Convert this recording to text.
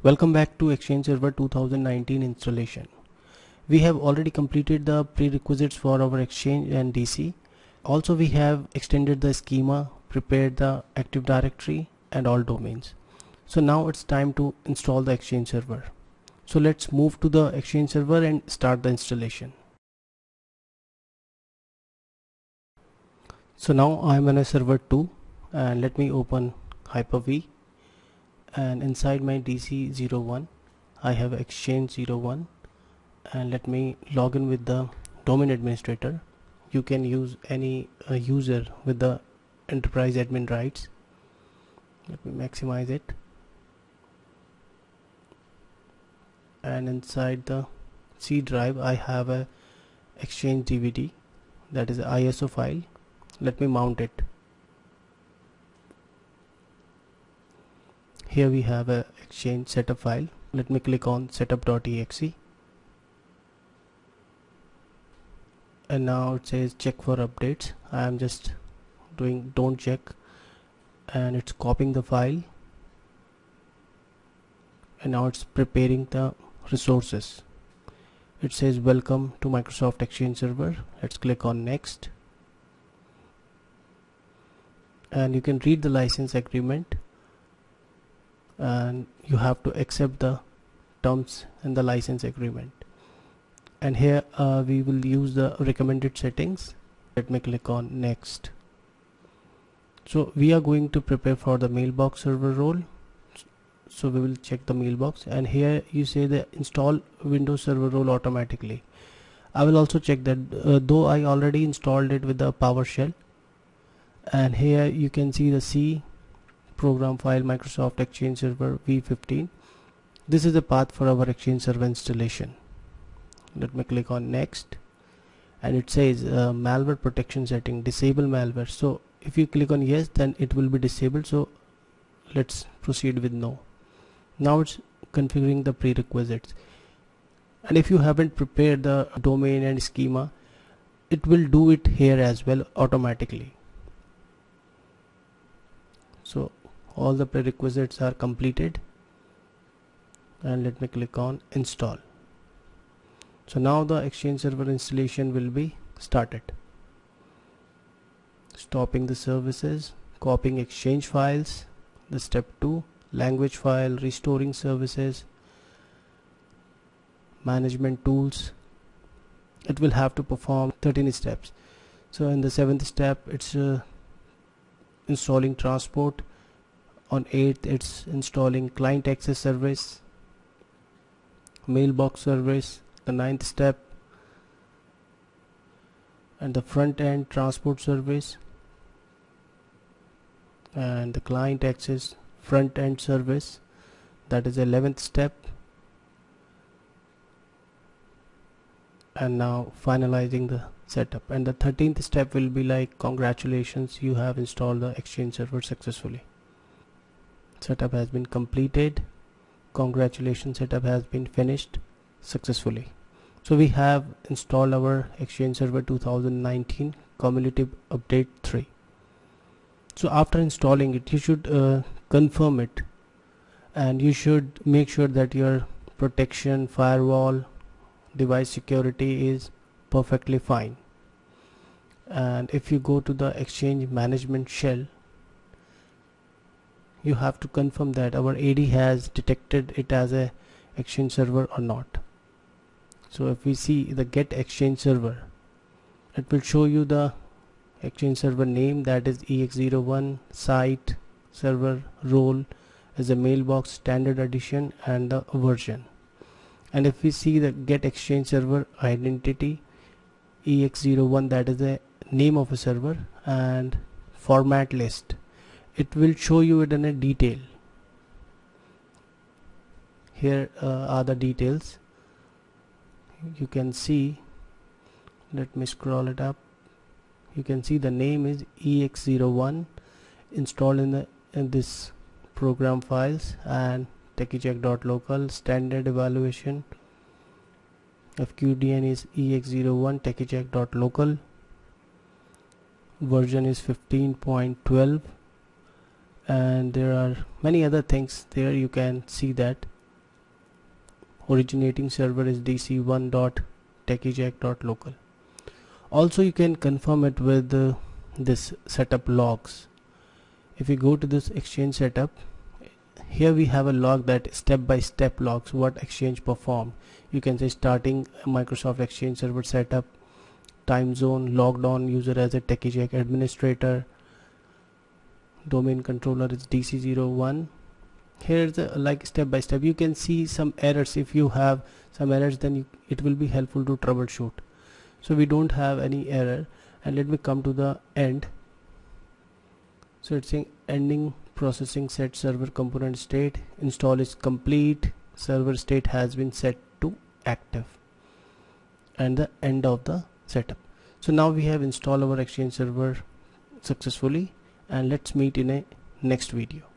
Welcome back to Exchange Server 2019 installation. We have already completed the prerequisites for our Exchange and DC. Also, we have extended the schema, prepared the Active Directory and all domains. So now it's time to install the Exchange Server. So let's move to the Exchange Server and start the installation. So now I'm on a server 2 and let me open Hyper-V, and inside my DC01 I have Exchange 01, and let me log in with the domain administrator. You can use any user with the enterprise admin rights. Let me maximize it, and inside the C drive I have a Exchange DVD, that is a ISO file. Let me mount it. Here we have a Exchange setup file. Let me click on setup.exe, and now it says check for updates. I am just doing don't check, and it's copying the file, and now it's preparing the resources. It says welcome to Microsoft Exchange Server. Let's click on next, and you can read the license agreement, and you have to accept the terms in the license agreement. And here we will use the recommended settings. Let me click on next. So we are going to prepare for the mailbox server role, so we will check the mailbox, and here you say the install Windows Server role automatically. I will also check that, though I already installed it with the PowerShell. And here you can see the C program file Microsoft Exchange Server v15. This is the path for our Exchange Server installation. Let me click on next, and it says malware protection setting, disable malware. So if you click on yes, then it will be disabled, so let's proceed with no. Now it's configuring the prerequisites, and if you haven't prepared the domain and schema, it will do it here as well automatically. So all the prerequisites are completed, and let me click on install. So now the Exchange Server installation will be started. Stopping the services, copying Exchange files, the step 2, language file, restoring services, management tools. It will have to perform 13 steps. So in the 7th step it's installing transport. On 8th it's installing client access service, mailbox service, the 9th step, and the front end transport service, and the client access front end service, that is 11th step. And now finalizing the setup, and the 13th step will be like congratulations, you have installed the Exchange Server successfully. Setup has been completed. Congratulations, setup has been finished successfully. So we have installed our Exchange Server 2019 cumulative update 3. So after installing it, you should confirm it, and you should make sure that your protection, firewall, device security is perfectly fine. And if you go to the Exchange management shell, you have to confirm that our AD has detected it as a Exchange Server or not. So if we see the get Exchange Server, it will show you the Exchange Server name, that is EX01, site, server, role as a mailbox, standard edition, and the version. And if we see the get Exchange Server identity, EX01, that is the name of a server, and format list, it will show you it in a detail. Here are the details. You can see, let me scroll it up. You can see the name is EX01 installed in this program files, and techiecheck.local, standard evaluation, FQDN is EX01 techiecheck.local, version is 15.12, and there are many other things there. You can see that originating server is dc1.techiejack.local. Also you can confirm it with this setup logs. If we go to this Exchange setup, here we have a log that step-by-step logs what Exchange performed. You can say starting Microsoft Exchange server setup, time zone, logged on user as a TechieJack administrator, domain controller is DC01. Here's like step by step. You can see some errors. If you have some errors, then it will be helpful to troubleshoot. So we don't have any error, and let me come to the end. So it's saying ending processing set server component state, install is complete, server state has been set to active, and the end of the setup. So now we have installed our Exchange server successfully, and let's meet in a next video.